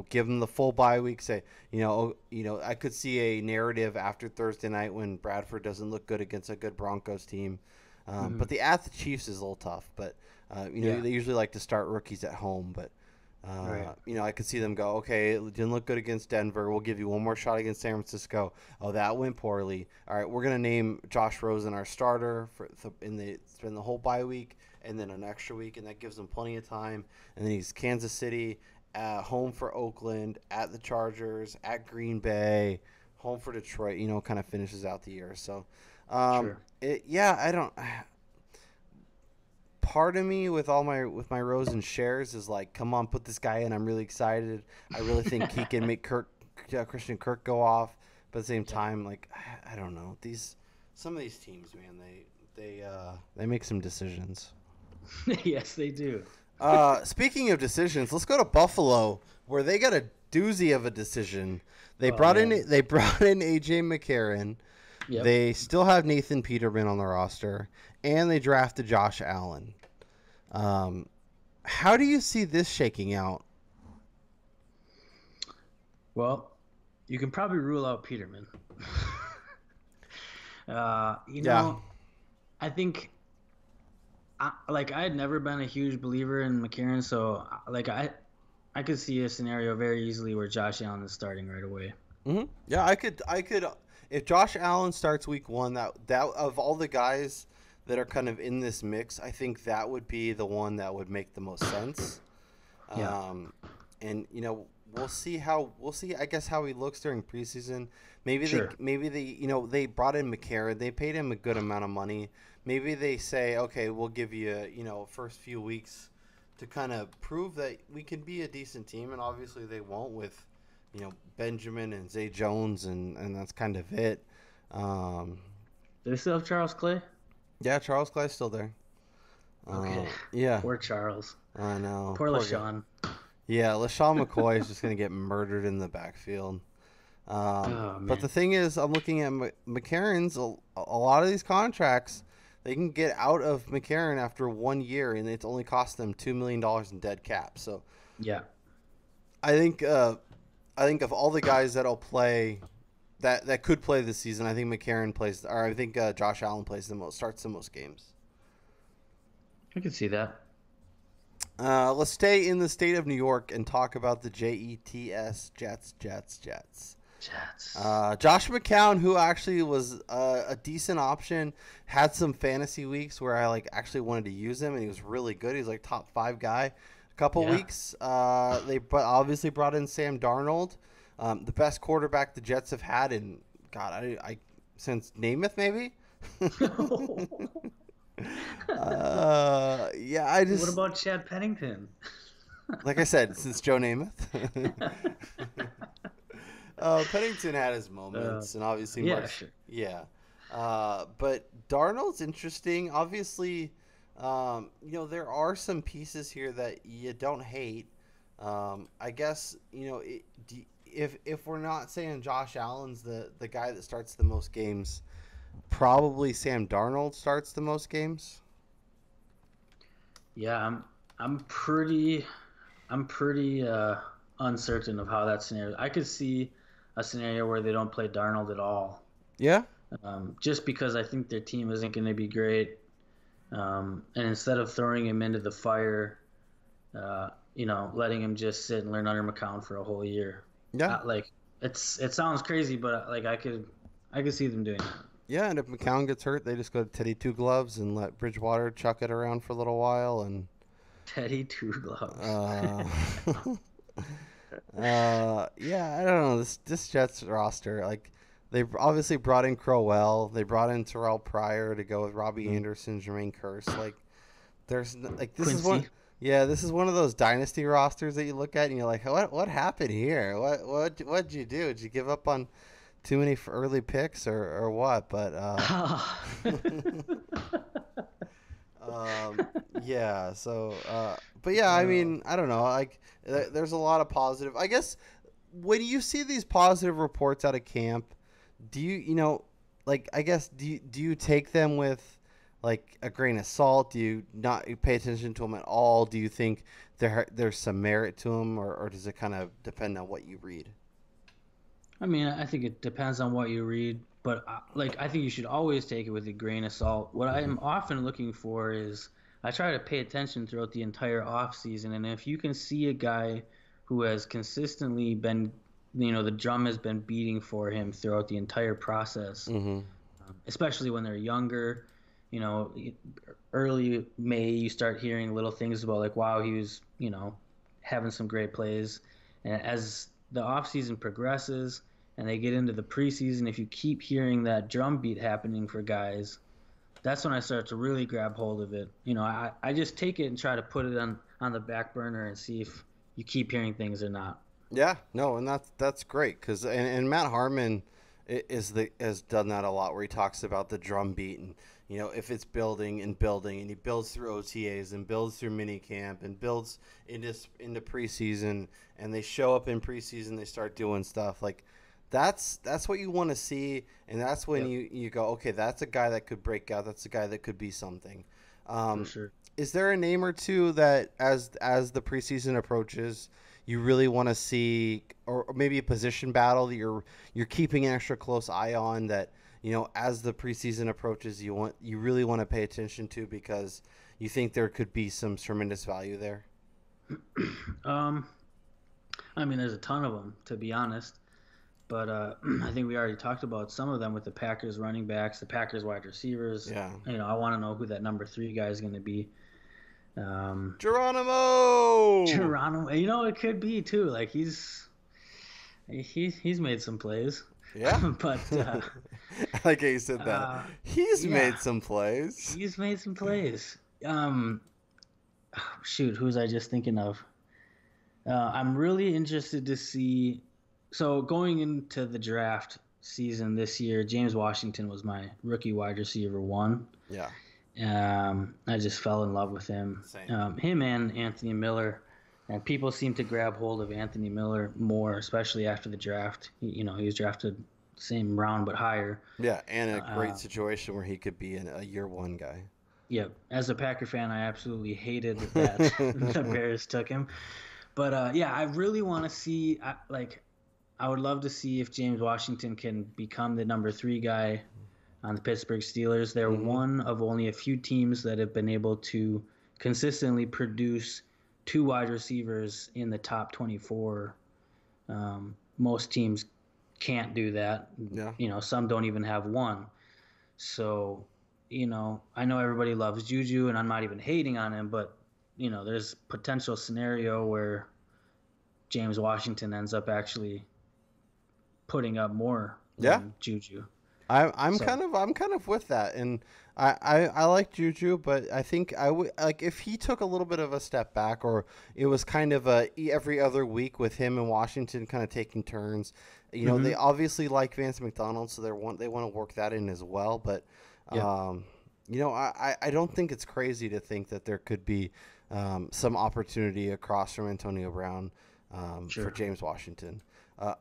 [SPEAKER 1] Give them the full bye week. Say, I could see a narrative after Thursday night when Bradford doesn't look good against a good Broncos team. But at the Chiefs is a little tough. But they usually like to start rookies at home. But I could see them go, okay, it didn't look good against Denver. We'll give you one more shot against San Francisco. Oh, that went poorly. All right, we're gonna name Josh Rosen our starter in the whole bye week, and then an extra week, and that gives them plenty of time. And then he's Kansas City. Home for Oakland, at the Chargers, at Green Bay, home for Detroit. Kind of finishes out the year. So,
[SPEAKER 2] sure.
[SPEAKER 1] I don't. Part of me with my Rosen shares is like, come on, put this guy in. I'm really excited. I really think he can make Christian Kirk go off. But at the same time, like, I don't know. Some of these teams, man, they make some decisions.
[SPEAKER 2] Yes, they do.
[SPEAKER 1] Speaking of decisions, let's go to Buffalo, where they got a doozy of a decision. They brought in AJ McCarron. Yep. They still have Nathan Peterman on the roster, and they drafted Josh Allen. How do you see this shaking out?
[SPEAKER 2] Well, you can probably rule out Peterman. I think. I had never been a huge believer in McCarron, so I could see a scenario very easily where Josh Allen is starting right away.
[SPEAKER 1] Mm-hmm. Yeah, I could if Josh Allen starts week 1, that of all the guys that are kind of in this mix, I think that would be the one that would make the most sense.
[SPEAKER 2] Yeah.
[SPEAKER 1] And we'll see I guess how he looks during preseason. Maybe they brought in McCarron, they paid him a good amount of money. Maybe they say, okay, we'll give you, first few weeks to kind of prove that we can be a decent team, and obviously they won't with, Benjamin and Zay Jones, and that's kind of it.
[SPEAKER 2] Do they still have Charles Clay?
[SPEAKER 1] Yeah, Charles Clay's still there.
[SPEAKER 2] Okay.
[SPEAKER 1] Yeah.
[SPEAKER 2] Poor Charles.
[SPEAKER 1] I know.
[SPEAKER 2] Poor LaShawn.
[SPEAKER 1] Yeah, LaShawn McCoy is just going to get murdered in the backfield. But the thing is, I'm looking at McCarron's, a lot of these contracts, they can get out of McCarron after 1 year, and it's only cost them $2 million in dead cap. So,
[SPEAKER 2] yeah,
[SPEAKER 1] I think of all the guys that'll play, that could play this season, I think McCarron plays, or I think Josh Allen starts the most games.
[SPEAKER 2] I can see that.
[SPEAKER 1] Let's stay in the state of New York and talk about the Jets. Jets. Josh McCown, who actually was a decent option, had some fantasy weeks where I actually wanted to use him, and he was really good. He's top 5 guy. A couple weeks, they obviously brought in Sam Darnold, the best quarterback the Jets have had in I since Namath maybe.
[SPEAKER 2] What about Chad Pennington?
[SPEAKER 1] Like I said, since Joe Namath. Pennington had his moments, and obviously,
[SPEAKER 2] sure.
[SPEAKER 1] Yeah. But Darnold's interesting. Obviously, there are some pieces here that you don't hate. I guess if we're not saying Josh Allen's the guy that starts the most games, probably Sam Darnold starts the most games.
[SPEAKER 2] Yeah, I'm pretty uncertain of how that scenario. I could see a scenario where they don't play Darnold at all,
[SPEAKER 1] Yeah.
[SPEAKER 2] just because I think their team isn't going to be great. And instead of throwing him into the fire, letting him just sit and learn under McCown for a whole year,
[SPEAKER 1] Yeah.
[SPEAKER 2] like it sounds crazy, but like I could see them doing that.
[SPEAKER 1] Yeah, and if McCown gets hurt, they just go to Teddy Two Gloves and let Bridgewater chuck it around for a little while, and
[SPEAKER 2] Teddy Two Gloves.
[SPEAKER 1] uh, yeah, I don't know this Jets roster. Like they obviously brought in Crowell, they brought in Terrell Pryor to go with Robbie Anderson, Jermaine Kearse. Like like this is one.
[SPEAKER 2] Quincy.
[SPEAKER 1] Yeah, this is one of those dynasty rosters that you look at and you're like, what happened here? What'd you do? Did you give up on too many early picks or what? But yeah. So, but yeah, I mean, I don't know. Like, there's a lot of positive. I guess when you see these positive reports out of camp, do like, I guess, do you take them with like a grain of salt? Do you not pay attention to them at all? Do you think there's some merit to them, or does it kind of depend on what you read?
[SPEAKER 2] I mean, I think it depends on what you read, but like I think you should always take it with a grain of salt. What I am often looking for is I try to pay attention throughout the entire off season, and if you can see a guy who has consistently been, the drum has been beating for him throughout the entire process,
[SPEAKER 1] Mm-hmm.
[SPEAKER 2] especially when they're younger. You know, early May, you start hearing little things about like, wow, he was, having some great plays. And as the offseason progresses and they get into the preseason, if you keep hearing that drum beat happening for guys, that's when I start to really grab hold of it. I just take it and try to put it on the back burner and see if you keep hearing things or not.
[SPEAKER 1] Yeah, no, and that's great because and Matt Harmon has done that a lot where he talks about the drum beat and if it's building and building and he builds through OTAs and builds through mini camp and builds into preseason and they show up in preseason, they start doing stuff like that's what you want to see, and that's when
[SPEAKER 2] Yep,
[SPEAKER 1] you go, okay, that's a guy that could break out, that's a guy that could be something.
[SPEAKER 2] for
[SPEAKER 1] um,
[SPEAKER 2] sure.
[SPEAKER 1] is there a name or two that as the preseason approaches you really want to see, or maybe a position battle that you're keeping an extra close eye on that as the preseason approaches you really want to pay attention to because you think there could be some tremendous value there?
[SPEAKER 2] Um, I mean, there's a ton of them, to be honest. But I think we already talked about some of them with the Packers running backs, the Packers wide receivers.
[SPEAKER 1] Yeah.
[SPEAKER 2] I want to know who that number 3 guy is going to be.
[SPEAKER 1] Geronimo.
[SPEAKER 2] Geronimo, it could be too. Like he's made some plays,
[SPEAKER 1] Yeah.
[SPEAKER 2] but
[SPEAKER 1] I like how you said that. He's
[SPEAKER 2] yeah,
[SPEAKER 1] made some plays.
[SPEAKER 2] he's made some plays. Shoot, who was I just thinking of? I'm really interested to see. So going into the draft season this year, James Washington was my rookie wide receiver 1.
[SPEAKER 1] Yeah.
[SPEAKER 2] I just fell in love with him.
[SPEAKER 1] Same.
[SPEAKER 2] Him and Anthony Miller, and people seem to grab hold of Anthony Miller more, especially after the draft. He was drafted same round but higher.
[SPEAKER 1] Yeah, and a great
[SPEAKER 2] Uh,
[SPEAKER 1] situation where he could be a year one guy.
[SPEAKER 2] yeah, as a Packer fan, I absolutely hated that the Bears took him. But yeah, I really want to see. I would love to see if James Washington can become the number 3 guy on the Pittsburgh Steelers. They're
[SPEAKER 1] Mm-hmm.
[SPEAKER 2] one of only a few teams that have been able to consistently produce 2 wide receivers in the top 24. Most teams can't do that.
[SPEAKER 1] Yeah.
[SPEAKER 2] Some don't even have one. So, I know everybody loves Juju, and I'm not even hating on him, but there's potential scenario where James Washington ends up actually putting up more
[SPEAKER 1] Yeah.
[SPEAKER 2] than Juju. So
[SPEAKER 1] I'm kind of with that, and I like Juju, but I think I would like if he took a little bit of a step back, or it was kind of every other week with him and Washington kind of taking turns. You know, they
[SPEAKER 2] hmm
[SPEAKER 1] obviously like Vance McDonald, so they want to work that in as well. But
[SPEAKER 2] yeah,
[SPEAKER 1] you know, I don't think it's crazy to think that there could be some opportunity across from Antonio Brown for
[SPEAKER 2] sure.
[SPEAKER 1] James Washington.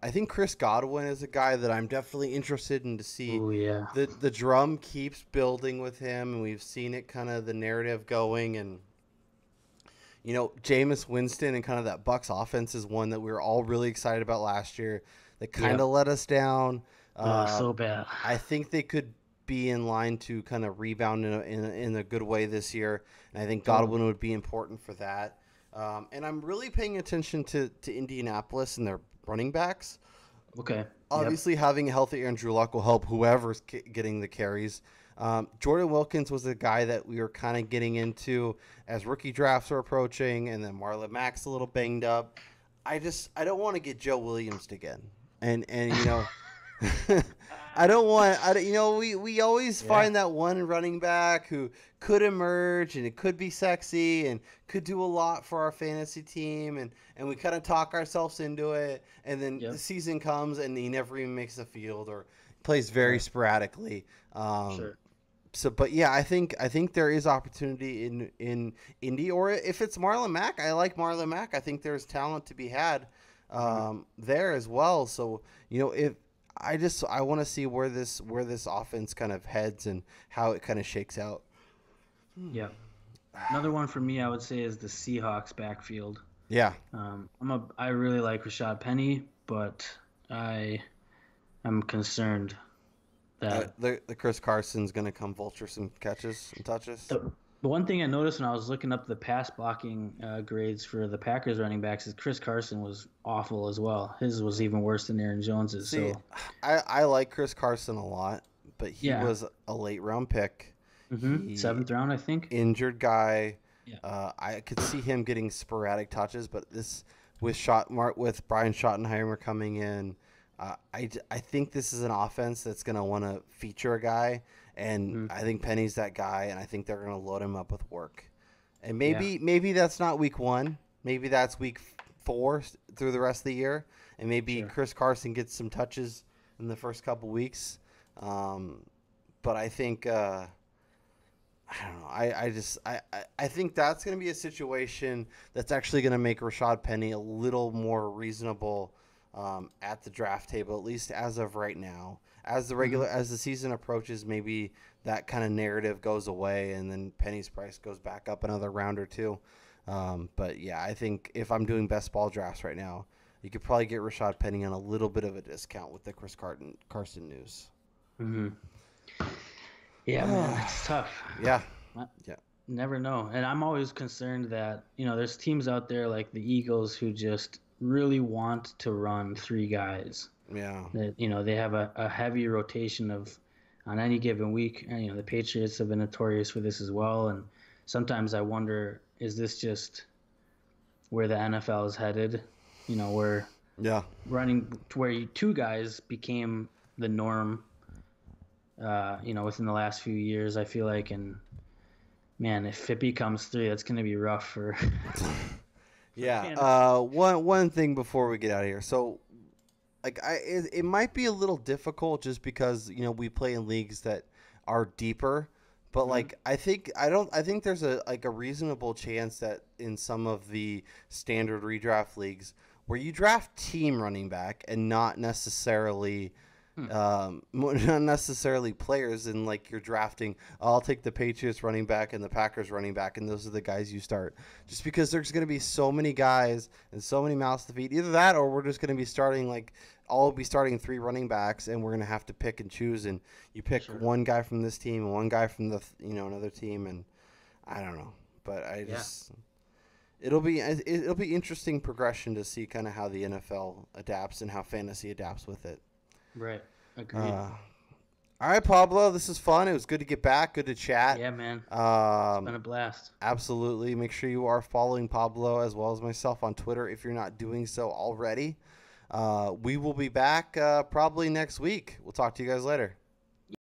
[SPEAKER 1] I think Chris Godwin is a guy that I'm definitely interested in to see.
[SPEAKER 2] Oh yeah,
[SPEAKER 1] The drum keeps building with him, and we've seen it kind of the narrative going. And you know, Jameis Winston and kind of that Bucks offense is one that we were all really excited about last year. That kind
[SPEAKER 2] yep.
[SPEAKER 1] of let us down. Uh,
[SPEAKER 2] So bad.
[SPEAKER 1] I think they could be in line to kind of rebound in a good way this year, and I think
[SPEAKER 2] Totally.
[SPEAKER 1] Godwin would be important for that. And I'm really paying attention to Indianapolis and their running backs.
[SPEAKER 2] Okay. Yep.
[SPEAKER 1] Obviously, having a healthy Andrew Luck will help whoever's getting the carries. Jordan Wilkins was a guy that we were kind of getting into as rookie drafts were approaching, and then Marlon Mack's a little banged up. I don't want to get Joe Williams again, and you know. You know, we always
[SPEAKER 2] Yeah.
[SPEAKER 1] find that one running back who could emerge and it could be sexy and could do a lot for our fantasy team, and we kind of talk ourselves into it, and then the
[SPEAKER 2] Yep.
[SPEAKER 1] season comes and he never even makes the field or plays very
[SPEAKER 2] Right.
[SPEAKER 1] sporadically.
[SPEAKER 2] Sure.
[SPEAKER 1] So, but yeah, I think there is opportunity in Indy, or if it's Marlon Mack, I like Marlon Mack. I think there's talent to be had
[SPEAKER 2] hmm
[SPEAKER 1] there as well. So you know, if I want to see where this offense kind of heads and how it kind of shakes out.
[SPEAKER 2] Yep. Another one for me, I would say, is the Seahawks backfield.
[SPEAKER 1] Yeah,
[SPEAKER 2] I really like Rashad Penny, but I am concerned that
[SPEAKER 1] the Chris Carson's gonna come vulture some catches and touches.
[SPEAKER 2] the one thing I noticed when I was looking up the pass blocking grades for the Packers running backs is Chris Carson was awful as well. His was even worse than Aaron Jones's.
[SPEAKER 1] See,
[SPEAKER 2] So
[SPEAKER 1] I like Chris Carson a lot, but he
[SPEAKER 2] yeah,
[SPEAKER 1] was a late round pick. He
[SPEAKER 2] seventh round, I think.
[SPEAKER 1] injured guy.
[SPEAKER 2] Yeah,
[SPEAKER 1] I could see him getting sporadic touches, but this with Brian Schottenheimer coming in, I think this is an offense that's going to want to feature a guy, and
[SPEAKER 2] hmm
[SPEAKER 1] I think Penny's that guy, and I think they're going to load him up with work. And
[SPEAKER 2] yeah,
[SPEAKER 1] maybe that's not week one, maybe that's week 4 through the rest of the year, and maybe
[SPEAKER 2] sure.
[SPEAKER 1] Chris Carson gets some touches in the first couple weeks. Um, but I think. I don't know. I think that's going to be a situation that's actually going to make Rashad Penny a little more reasonable at the draft table, at least as of right now.
[SPEAKER 2] hmm
[SPEAKER 1] As the season approaches, maybe that kind of narrative goes away, and then Penny's price goes back up another round or two. But yeah, I think if I'm doing best ball drafts right now, you could probably get Rashad Penny on a little bit of a discount with the Carson news.
[SPEAKER 2] hmm Yeah, man, it's tough.
[SPEAKER 1] Yeah,
[SPEAKER 2] I
[SPEAKER 1] yeah,
[SPEAKER 2] never know, and I'm always concerned that there's teams out there like the Eagles who just really want to run three guys.
[SPEAKER 1] yeah.
[SPEAKER 2] That they have a heavy rotation of on any given week. And, the Patriots have been notorious for this as well. And sometimes I wonder, is this just where the NFL is headed? Where
[SPEAKER 1] Yeah.
[SPEAKER 2] running to where two guys became the norm. Within the last few years, I feel like, and man, if it becomes three, that's going to be rough for for
[SPEAKER 1] Yeah.
[SPEAKER 2] fantasy.
[SPEAKER 1] One thing before we get out of here. So, like, it might be a little difficult just because we play in leagues that are deeper. But
[SPEAKER 2] hmm
[SPEAKER 1] like, I think there's a reasonable chance that in some of the standard redraft leagues where you draft team running back and not necessarily
[SPEAKER 2] Hmm.
[SPEAKER 1] not necessarily players, and like you're drafting, I'll take the Patriots running back and the Packers running back, and those are the guys you start. Just because there's going to be so many guys and so many mouths to feed. Either that, or we're just going to be starting like I'll be starting 3 running backs, and we're going to have to pick and choose. And you pick
[SPEAKER 2] Sure.
[SPEAKER 1] one guy from this team and one guy from the another team, and I don't know, but
[SPEAKER 2] Yeah.
[SPEAKER 1] it'll be interesting progression to see kind of how the NFL adapts and how fantasy adapts with it.
[SPEAKER 2] Right. Agreed.
[SPEAKER 1] Uh, all right, Pablo, this is fun. It was good to get back. Good to chat.
[SPEAKER 2] Yeah, man. It's been
[SPEAKER 1] Um,
[SPEAKER 2] a blast.
[SPEAKER 1] absolutely. Make sure you are following Pablo as well as myself on Twitter if you're not doing so already. We will be back probably next week. We'll talk to you guys later.